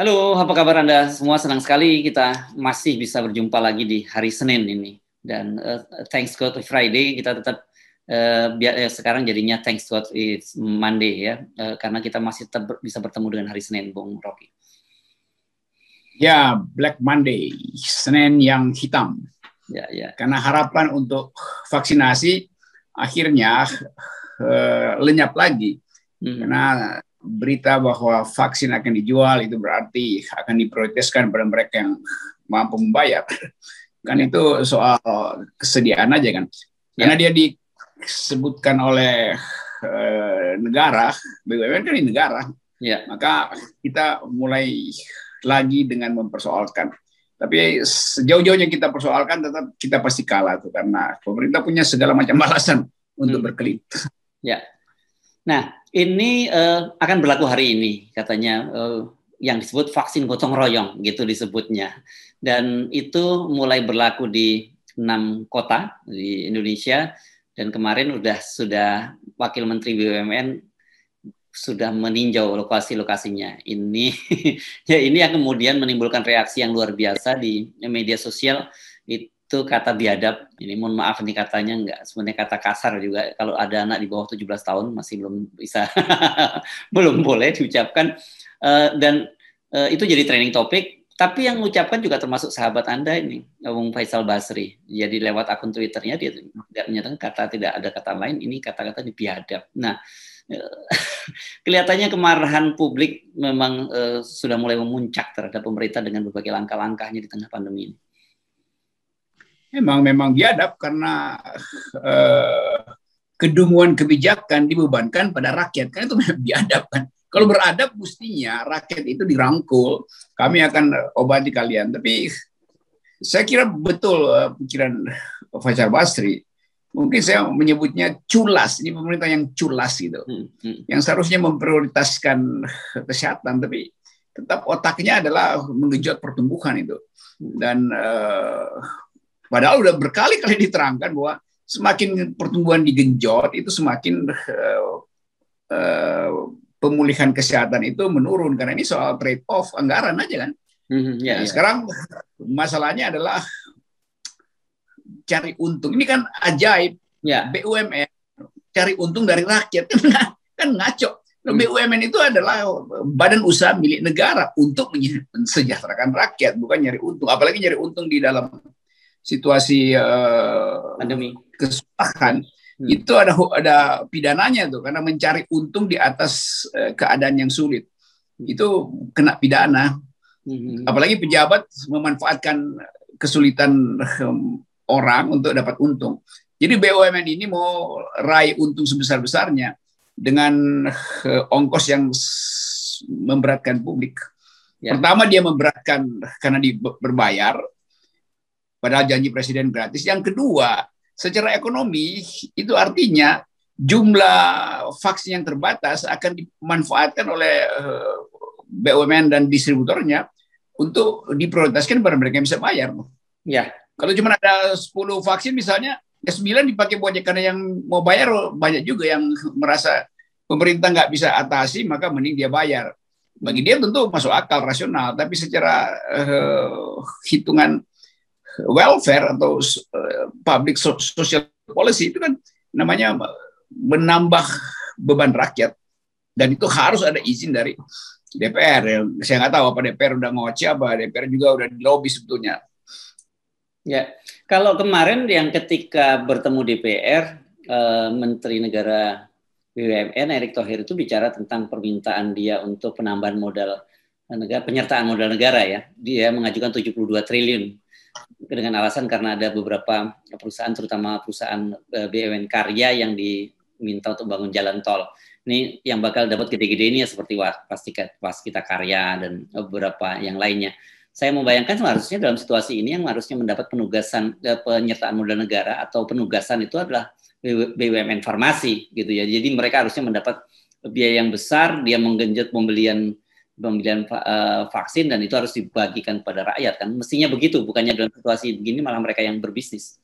Halo, apa kabar Anda semua? Senang sekali kita masih bisa berjumpa lagi di hari Senin ini. Dan thanks God Friday, kita tetap sekarang jadinya thanks God it's Monday ya, karena kita masih tetap bisa bertemu dengan hari Senin, Bung Rocky. Ya, Black Monday, Senin yang hitam. Ya. Karena harapan untuk vaksinasi akhirnya lenyap lagi. Karena berita bahwa vaksin akan dijual itu berarti akan diprioritaskan pada mereka yang mampu membayar. Kan itu soal kesediaan aja kan. Karena dia disebutkan oleh negara, BUMN kan di negara. Maka kita mulai lagi dengan mempersoalkan. Tapi sejauh-jauhnya kita persoalkan, tetap kita pasti kalah tuh, karena pemerintah punya segala macam alasan untuk berkelit. Ya. Nah, ini akan berlaku hari ini, katanya yang disebut vaksin gotong royong, gitu disebutnya. Dan itu mulai berlaku di 6 kota di Indonesia, dan kemarin sudah Wakil Menteri BUMN sudah meninjau lokasi-lokasinya. Ini yang kemudian menimbulkan reaksi yang luar biasa di media sosial. Itu kata biadab. Ini mohon maaf nih katanya, enggak sebenarnya kata kasar juga. Kalau ada anak di bawah 17 tahun masih belum bisa belum boleh diucapkan. Dan itu jadi trending topik. Tapi yang mengucapkan juga termasuk sahabat Anda ini, Bung Faisal Basri. Jadi lewat akun Twitternya dia tidak menyatakan tidak ada kata lain, ini kata-kata biadab. Nah, kelihatannya kemarahan publik memang sudah mulai memuncak terhadap pemerintah dengan berbagai langkah-langkahnya di tengah pandemi ini. Memang biadab karena kedunguan kebijakan dibebankan pada rakyat, kan itu memang biadab kan. Kalau beradab mestinya rakyat itu dirangkul, kami akan obati kalian. Tapi saya kira betul pikiran Faisal Basri. Mungkin saya menyebutnya culas, ini pemerintah yang culas gitu, yang seharusnya memprioritaskan kesehatan, tapi tetap otaknya adalah mengejut pertumbuhan itu. Dan padahal udah berkali-kali diterangkan bahwa semakin pertumbuhan digenjot itu semakin pemulihan kesehatan itu menurun, karena ini soal trade off anggaran aja kan. Sekarang masalahnya adalah cari untung. Ini kan ajaib. BUMN cari untung dari rakyat kan ngaco. BUMN itu adalah badan usaha milik negara untuk mensejahterakan rakyat, bukan nyari untung. Apalagi nyari untung di dalam situasi pandemi kesusahan. Itu ada pidananya tuh, karena mencari untung di atas keadaan yang sulit. Itu kena pidana. Apalagi pejabat memanfaatkan kesulitan orang untuk dapat untung. Jadi BUMN ini mau raih untung sebesar-besarnya dengan ongkos yang memberatkan publik. Pertama, dia memberatkan karena berbayar, padahal janji presiden gratis. Yang kedua, secara ekonomi itu artinya jumlah vaksin yang terbatas akan dimanfaatkan oleh BUMN dan distributornya untuk diprioritaskan pada mereka yang bisa bayar. Kalau cuma ada 10 vaksin misalnya, 9 dipakai buat karena yang mau bayar banyak juga yang merasa pemerintah nggak bisa atasi, maka mending dia bayar. Bagi dia tentu masuk akal, rasional, tapi secara hitungan welfare atau public social policy itu kan namanya menambah beban rakyat, dan itu harus ada izin dari DPR. Saya nggak tahu apa DPR udah ngoceh, apa DPR juga udah di lobby sebetulnya. Ya, kalau kemarin yang ketika bertemu DPR, Menteri Negara BUMN Erick Thohir itu bicara tentang permintaan dia untuk penambahan modal negara, penyertaan modal negara ya. Dia mengajukan 72 triliun dengan alasan karena ada beberapa perusahaan, terutama perusahaan BUMN karya yang diminta untuk bangun jalan tol. Ini yang bakal dapat gede-gede ini ya, seperti Waskita Karya dan beberapa yang lainnya. Saya membayangkan harusnya dalam situasi ini yang harusnya mendapat penugasan penyertaan modal negara atau penugasan itu adalah BUMN farmasi gitu ya. Jadi mereka harusnya mendapat biaya yang besar, dia menggenjot pembelian vaksin, dan itu harus dibagikan kepada rakyat kan. Mestinya begitu, bukannya dalam situasi begini malah mereka yang berbisnis.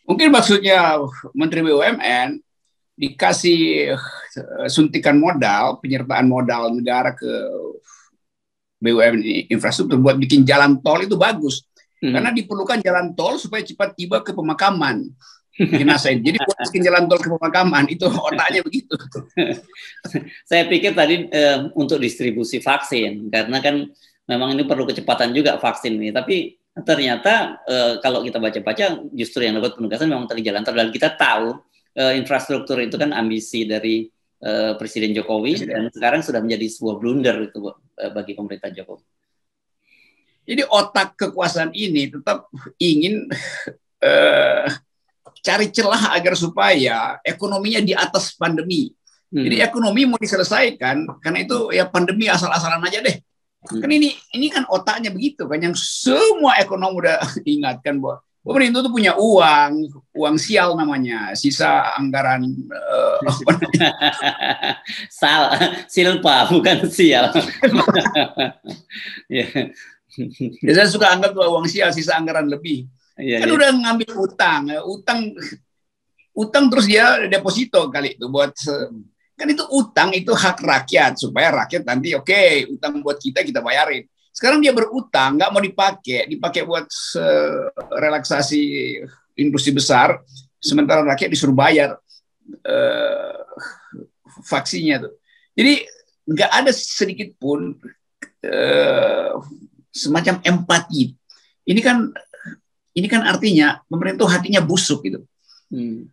Mungkin maksudnya Menteri BUMN dikasih suntikan modal, penyertaan modal negara ke BUMN infrastruktur buat bikin jalan tol itu bagus. Karena diperlukan jalan tol supaya cepat tiba ke pemakaman jenazah. Jadi buat bikin jalan tol ke pemakaman, itu otaknya begitu. Saya pikir tadi untuk distribusi vaksin, karena kan memang ini perlu kecepatan juga vaksin ini. Tapi ternyata kalau kita baca-baca, justru yang dapat penugasan memang tadi jalan tol. Dan kita tahu infrastruktur itu kan ambisi dari Presiden Jokowi, dan sekarang sudah menjadi sebuah blunder itu bagi pemerintah Jokowi. Jadi otak kekuasaan ini tetap ingin cari celah agar supaya ekonominya di atas pandemi. Jadi ekonomi mau diselesaikan, karena itu ya pandemi asal-asalan aja deh. Kan ini kan otaknya begitu kan, yang semua ekonom udah ingatkan bahwa pemerintah itu punya uang sial namanya, sisa anggaran silpa bukan sial. Yeah. Ya, saya suka anggap uang sial, sisa anggaran lebih. Kan udah ngambil utang terus dia deposito kali itu buat, kan itu utang, itu hak rakyat supaya rakyat nanti utang buat kita bayarin. Sekarang dia berutang, nggak mau dipakai buat relaksasi industri besar, sementara rakyat disuruh bayar vaksinnya tuh. Jadi nggak ada sedikit pun semacam empati. Ini kan artinya pemerintah hatinya busuk gitu.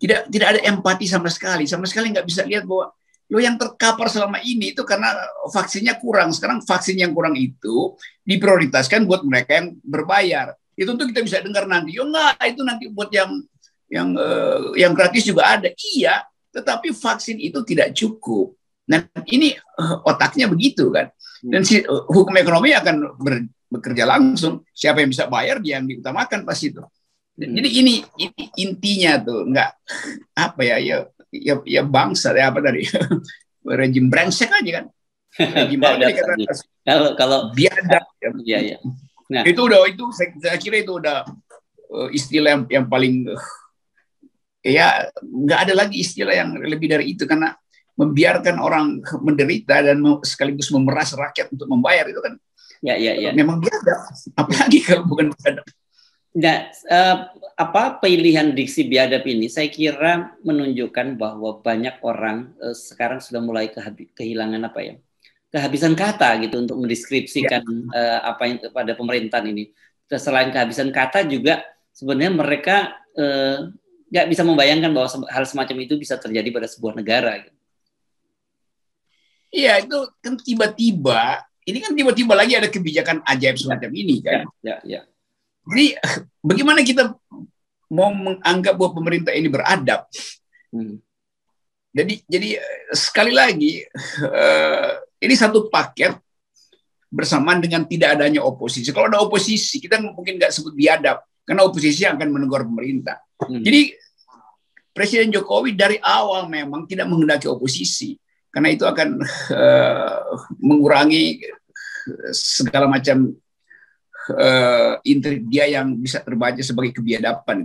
Tidak ada empati sama sekali nggak bisa lihat bahwa lo yang terkapar selama ini itu karena vaksinnya kurang. Sekarang vaksin yang kurang itu diprioritaskan buat mereka yang berbayar. Itu untuk kita bisa dengar nanti. Itu nanti buat yang gratis juga ada. Iya, tetapi vaksin itu tidak cukup. Nah, ini otaknya begitu kan. Dan hukum ekonomi akan bekerja langsung. Siapa yang bisa bayar, dia yang diutamakan pas itu. Jadi ini intinya tuh, nggak ya bangsa dari rejim brengsek aja kan. Rejim kalau biadab. Iya. Nah, itu saya kira itu udah istilah yang paling ya nggak ada lagi istilah yang lebih dari itu, karena membiarkan orang menderita dan sekaligus memeras rakyat untuk membayar itu kan memang biadab. Apalagi kalau bukan biadab. Nah, pilihan diksi biadab ini saya kira menunjukkan bahwa banyak orang sekarang sudah mulai kehilangan kehabisan kata gitu untuk mendeskripsikan apa yang pada pemerintahan ini. Selain kehabisan kata juga sebenarnya mereka nggak bisa membayangkan bahwa hal semacam itu bisa terjadi pada sebuah negara. Gitu. Iya, itu kan tiba-tiba lagi ada kebijakan ajaib semacam ini kan. Ya. Jadi bagaimana kita mau menganggap bahwa pemerintah ini beradab? Jadi sekali lagi ini satu paket bersamaan dengan tidak adanya oposisi. Kalau ada oposisi, kita mungkin nggak sebut biadab, karena oposisi akan menegur pemerintah. Jadi Presiden Jokowi dari awal memang tidak menghendaki oposisi, karena itu akan mengurangi segala macam intrik dia yang bisa terbaca sebagai kebiadaban.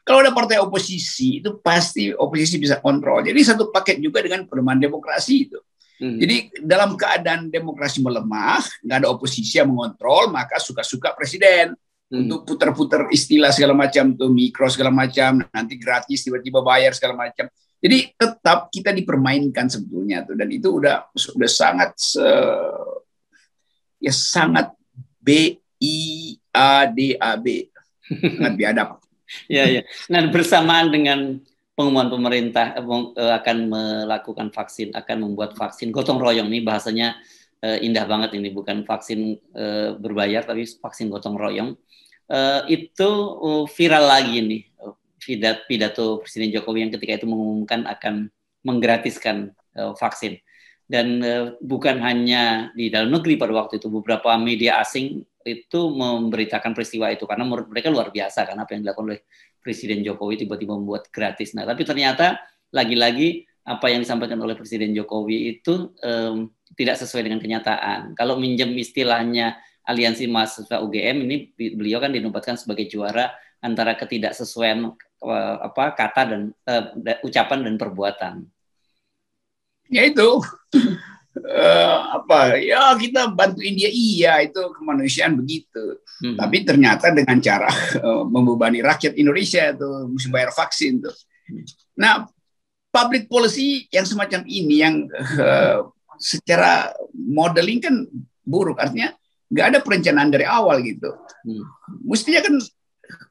Kalau ada partai oposisi, itu pasti oposisi bisa kontrol. Jadi satu paket juga dengan pelemahan demokrasi itu. Jadi dalam keadaan demokrasi melemah, nggak ada oposisi yang mengontrol, maka suka-suka presiden untuk putar-putar istilah segala macam, tuh mikro segala macam, nanti gratis tiba-tiba bayar segala macam. Jadi tetap kita dipermainkan sebetulnya tuh, dan itu udah sangat sangat BIADAB, sangat biadab. Ya. Nah, bersamaan dengan pengumuman pemerintah akan melakukan vaksin, akan membuat vaksin gotong royong, nih bahasanya indah banget ini, bukan vaksin berbayar tapi vaksin gotong royong. Itu viral lagi nih pidato Presiden Jokowi yang ketika itu mengumumkan akan menggratiskan vaksin. Dan bukan hanya di dalam negeri pada waktu itu, beberapa media asing itu memberitakan peristiwa itu karena menurut mereka luar biasa kan apa yang dilakukan oleh Presiden Jokowi, tiba-tiba membuat gratis. Nah, tapi ternyata lagi-lagi apa yang disampaikan oleh Presiden Jokowi itu tidak sesuai dengan kenyataan. Kalau minjem istilahnya Aliansi Mahasiswa UGM, ini beliau kan dinobatkan sebagai juara antara ketidaksesuaian kata dan ucapan dan perbuatan. Ya itu apa ya kita bantuin dia, iya itu kemanusiaan begitu. Tapi ternyata dengan cara membebani rakyat Indonesia itu mesti bayar vaksin tuh. Nah, public policy yang semacam ini yang secara modeling kan buruk, artinya nggak ada perencanaan dari awal gitu. Mestinya kan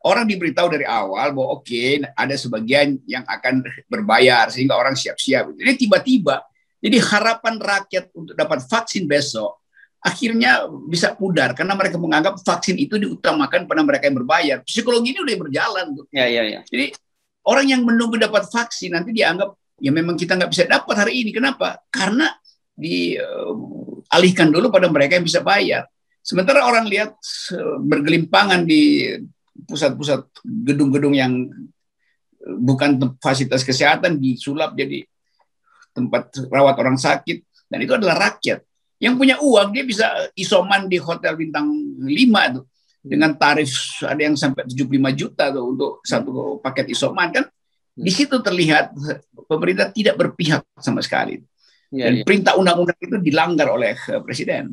orang diberitahu dari awal bahwa oke, ada sebagian yang akan berbayar sehingga orang siap-siap. Jadi tiba-tiba, jadi harapan rakyat untuk dapat vaksin besok akhirnya bisa pudar karena mereka menganggap vaksin itu diutamakan pada mereka yang berbayar. Psikologi ini udah berjalan tuh. Ya. Jadi orang yang menunggu dapat vaksin nanti dianggap ya memang kita nggak bisa dapat hari ini. Kenapa? Karena dialihkan dulu pada mereka yang bisa bayar. Sementara orang lihat bergelimpangan di pusat-pusat gedung-gedung yang bukan fasilitas kesehatan disulap jadi tempat rawat orang sakit, dan itu adalah rakyat yang punya uang. Dia bisa isoman di hotel bintang 5 tuh dengan tarif ada yang sampai 75 juta tuh untuk satu paket isoman kan. Di situ terlihat pemerintah tidak berpihak sama sekali. Dan perintah undang-undang itu dilanggar oleh presiden.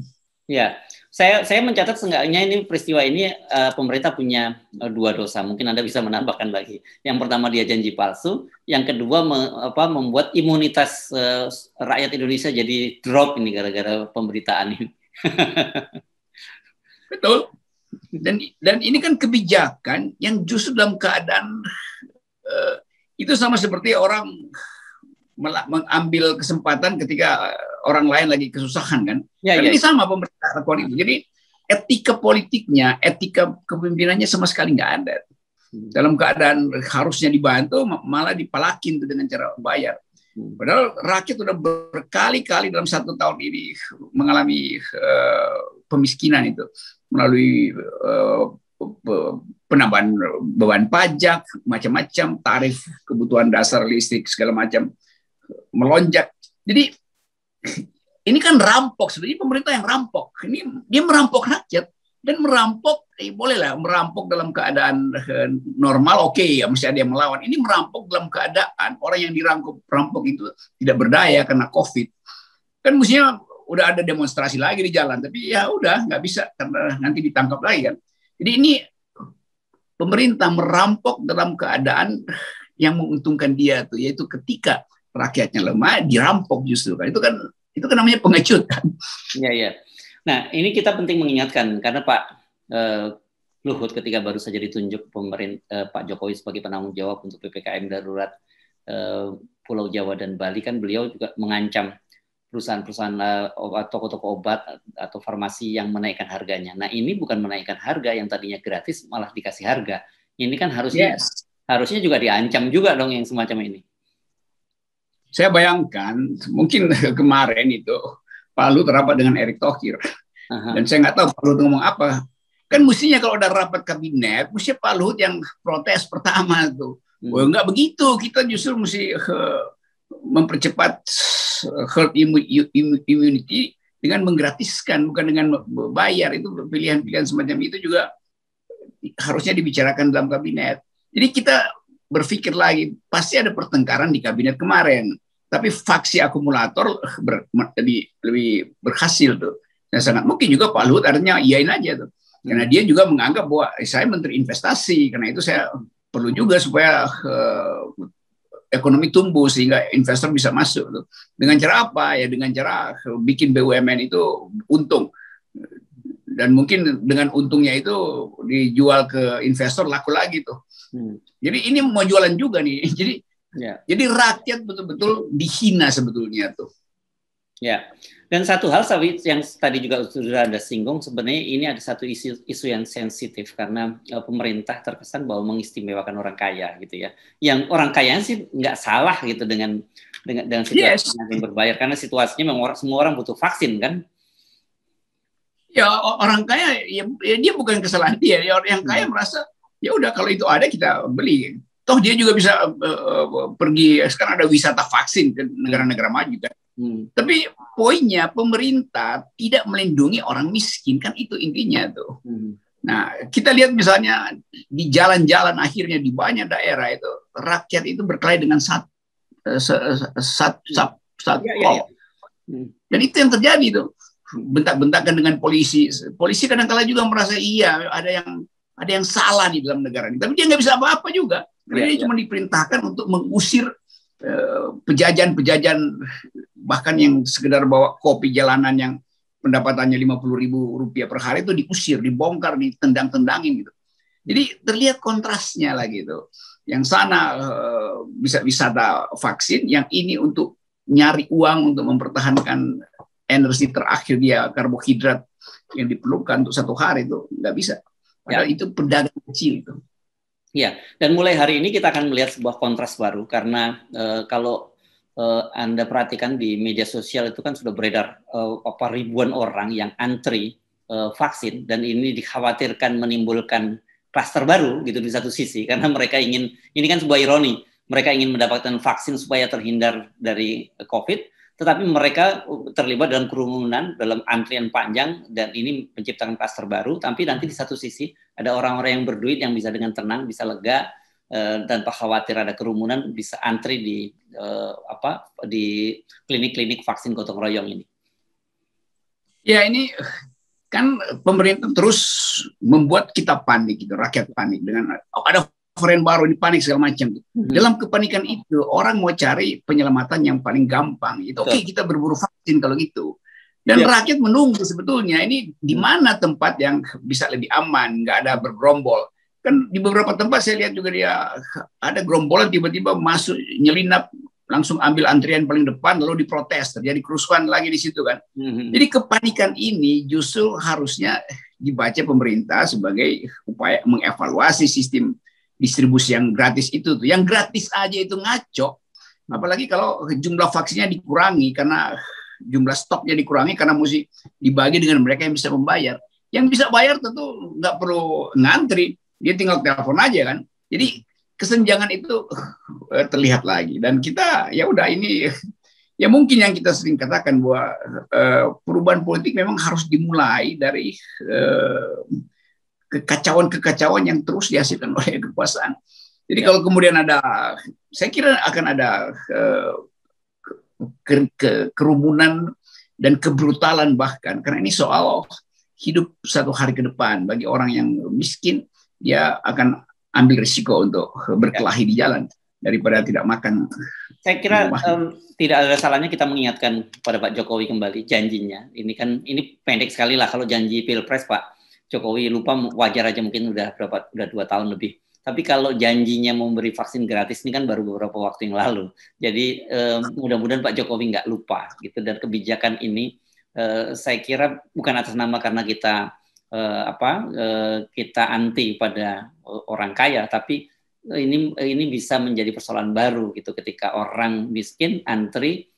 Ya, saya mencatat seenggaknya ini peristiwa ini pemerintah punya 2 dosa. Mungkin Anda bisa menambahkan lagi. Yang pertama dia janji palsu, yang kedua membuat imunitas rakyat Indonesia jadi drop ini gara-gara pemberitaan ini. Betul. Dan ini kan kebijakan yang justru dalam keadaan itu sama seperti orang mengambil kesempatan ketika orang lain lagi kesusahan kan. Ini sama pemerintah lakukan itu. Jadi etika politiknya, etika kepemimpinannya sama sekali nggak ada. Dalam keadaan harusnya dibantu malah dipalakin dengan cara bayar. Padahal rakyat sudah berkali-kali dalam 1 tahun ini mengalami pemiskinan itu melalui penambahan beban pajak, macam-macam, tarif kebutuhan dasar listrik segala macam melonjak. Jadi ini kan rampok, sebenarnya pemerintah yang rampok. Ini dia merampok rakyat dan merampok, bolehlah merampok dalam keadaan normal, oke, ya mesti ada yang melawan. Ini merampok dalam keadaan orang yang dirampok itu tidak berdaya karena COVID. Kan mestinya udah ada demonstrasi lagi di jalan, tapi ya udah nggak bisa karena nanti ditangkap lagi kan. Jadi ini pemerintah merampok dalam keadaan yang menguntungkan dia tuh, yaitu ketika rakyatnya lemah dirampok justru kan. Itu kan namanya pengecut kan. Iya. Nah, ini kita penting mengingatkan karena Pak Luhut ketika baru saja ditunjuk Pak Jokowi sebagai penanggung jawab untuk PPKM darurat Pulau Jawa dan Bali, kan beliau juga mengancam perusahaan-perusahaan toko-toko obat atau farmasi yang menaikkan harganya. Nah, ini bukan menaikkan harga, yang tadinya gratis malah dikasih harga. Ini kan harusnya juga diancam juga dong yang semacam ini. Saya bayangkan mungkin kemarin itu Pak Luhut rapat dengan Erick Thohir. Dan saya nggak tahu Pak Luhut ngomong apa. Kan mestinya kalau ada rapat kabinet, mestinya Pak Luhut yang protes pertama tuh. Nggak begitu, kita justru mesti mempercepat herd immunity dengan menggratiskan, bukan dengan bayar. Itu pilihan-pilihan semacam itu juga harusnya dibicarakan dalam kabinet. Jadi kita berpikir lagi, pasti ada pertengkaran di kabinet kemarin, tapi faksi akumulator lebih berhasil tuh. Dan sangat mungkin juga Pak Luhut artinya iyain aja tuh, karena dia juga menganggap bahwa saya menteri investasi, karena itu saya perlu juga supaya ekonomi tumbuh sehingga investor bisa masuk tuh. Dengan cara apa ya? Dengan cara bikin BUMN itu untung. Dan mungkin dengan untungnya itu dijual ke investor laku lagi tuh. Jadi ini mau jualan juga nih. Jadi rakyat betul-betul dihina sebetulnya tuh. Ya. Dan satu hal yang tadi juga sudah Anda singgung, sebenarnya ini ada satu isu yang sensitif karena pemerintah terkesan bahwa mengistimewakan orang kaya gitu ya. Yang orang kaya sih nggak salah gitu dengan situasi yang berbayar, karena situasinya memang semua orang butuh vaksin kan. Ya orang kaya ya dia bukan kesalahan dia. Yang kaya merasa ya udah kalau itu ada kita beli. Toh dia juga bisa pergi, sekarang ada wisata vaksin ke negara-negara maju kan. Tapi poinnya pemerintah tidak melindungi orang miskin, kan itu intinya tuh. Nah, kita lihat misalnya di jalan-jalan akhirnya di banyak daerah itu rakyat itu berkelahi dengan Dan itu yang terjadi tuh, bentak-bentakan dengan polisi. Polisi kadang-kala juga merasa iya ada yang salah di dalam negara ini, tapi dia nggak bisa apa-apa juga. Karena dia cuma diperintahkan untuk mengusir pejajan-pejajan, bahkan yang sekedar bawa kopi jalanan yang pendapatannya 50.000 rupiah per hari itu diusir, dibongkar, ditendang-tendangin gitu. Jadi terlihat kontrasnya lah gitu. Yang sana bisa wisata vaksin, yang ini untuk nyari uang untuk mempertahankan energi terakhir dia, karbohidrat yang diperlukan untuk 1 hari itu nggak bisa. Padahal itu pedagang kecil itu. Ya, dan mulai hari ini kita akan melihat sebuah kontras baru karena kalau Anda perhatikan di media sosial itu kan sudah beredar ribuan orang yang antri vaksin, dan ini dikhawatirkan menimbulkan klaster baru gitu di satu sisi, karena mereka ingin, ini kan sebuah ironi, mereka ingin mendapatkan vaksin supaya terhindar dari COVID, tetapi mereka terlibat dalam kerumunan, dalam antrian panjang, dan ini menciptakan klaster baru. Tapi nanti di satu sisi ada orang-orang yang berduit yang bisa dengan tenang, bisa lega, tanpa khawatir ada kerumunan, bisa antri di klinik-klinik vaksin gotong royong ini. Ya, ini kan pemerintah terus membuat kita panik, gitu, rakyat panik dengan ada varian baru, ini panik segala macam. Dalam kepanikan itu orang mau cari penyelamatan yang paling gampang. Itu oke, kita berburu vaksin kalau gitu. Dan rakyat menunggu sebetulnya ini di mana tempat yang bisa lebih aman, nggak ada bergerombol. Kan di beberapa tempat saya lihat juga dia ada gerombolan tiba-tiba masuk nyelinap, langsung ambil antrian paling depan lalu diprotes, terjadi kerusuhan lagi di situ kan. Jadi kepanikan ini justru harusnya dibaca pemerintah sebagai upaya mengevaluasi sistem distribusi yang gratis itu tuh. Yang gratis aja itu ngaco. Apalagi kalau jumlah vaksinnya dikurangi karena jumlah stoknya dikurangi karena mesti dibagi dengan mereka yang bisa membayar. Yang bisa bayar tentu nggak perlu ngantri, dia tinggal telepon aja kan. Jadi kesenjangan itu terlihat lagi, dan kita ya udah ini ya mungkin yang kita sering katakan bahwa perubahan politik memang harus dimulai dari kekacauan yang terus dihasilkan oleh kekuasaan. Jadi kalau kemudian saya kira akan ada kerumunan dan kebrutalan bahkan, karena ini soal hidup 1 hari ke depan. Bagi orang yang miskin, dia akan ambil risiko untuk berkelahi di jalan daripada tidak makan. Saya kira tidak ada salahnya kita mengingatkan pada Pak Jokowi kembali janjinya. Ini pendek sekali lah kalau janji Pilpres, Pak Jokowi lupa, wajar aja, mungkin udah 2 tahun lebih. Tapi kalau janjinya memberi vaksin gratis ini kan baru beberapa waktu yang lalu. Jadi mudah-mudahan Pak Jokowi nggak lupa gitu, dan kebijakan ini saya kira bukan atas nama karena kita kita anti pada orang kaya, tapi ini bisa menjadi persoalan baru gitu ketika orang miskin antri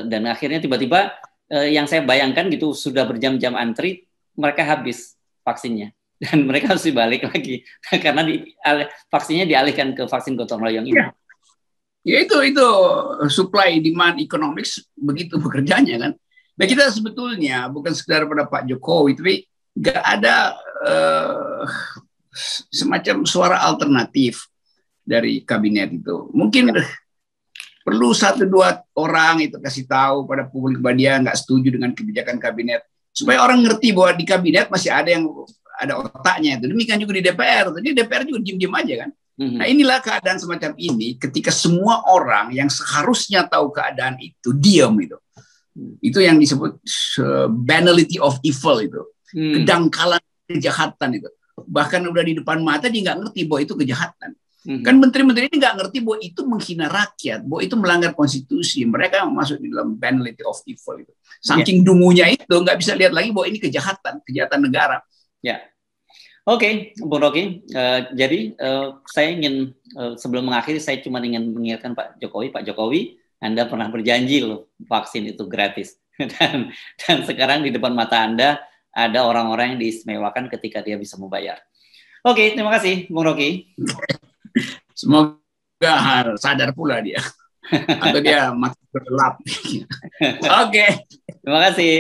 dan akhirnya tiba-tiba yang saya bayangkan gitu sudah berjam-jam antri, mereka habis vaksinnya dan mereka harus dibalik lagi karena vaksinnya dialihkan ke vaksin gotong royong ini. Ya itu supply demand economics begitu bekerjanya kan. Nah, kita sebetulnya bukan sekedar pada Pak Jokowi, tapi nggak ada semacam suara alternatif dari kabinet itu. Mungkin perlu 1-2 orang itu kasih tahu pada publik bahwa dia nggak setuju dengan kebijakan kabinet, supaya orang ngerti bahwa di kabinet masih ada yang ada otaknya itu. Demikian juga di DPR. Jadi DPR juga diem-diem aja kan. Nah, inilah keadaan semacam ini ketika semua orang yang seharusnya tahu keadaan itu diam itu. Itu yang disebut banality of evil itu. Kedangkalan kejahatan itu. Bahkan udah di depan mata dia nggak ngerti bahwa itu kejahatan. Kan menteri-menteri ini nggak ngerti bahwa itu menghina rakyat, bahwa itu melanggar konstitusi. Mereka masuk di dalam banality of evil itu. Saking dungunya itu nggak bisa lihat lagi bahwa ini kejahatan negara. Ya, oke, Bung Rocky. Jadi saya ingin sebelum mengakhiri, saya cuma ingin mengingatkan Pak Jokowi, Anda pernah berjanji loh vaksin itu gratis, dan sekarang di depan mata Anda ada orang-orang yang diistimewakan ketika dia bisa membayar. Oke, terima kasih, Bung Rocky. Semoga sadar pula dia, atau dia makin gelap. Oke. Terima kasih.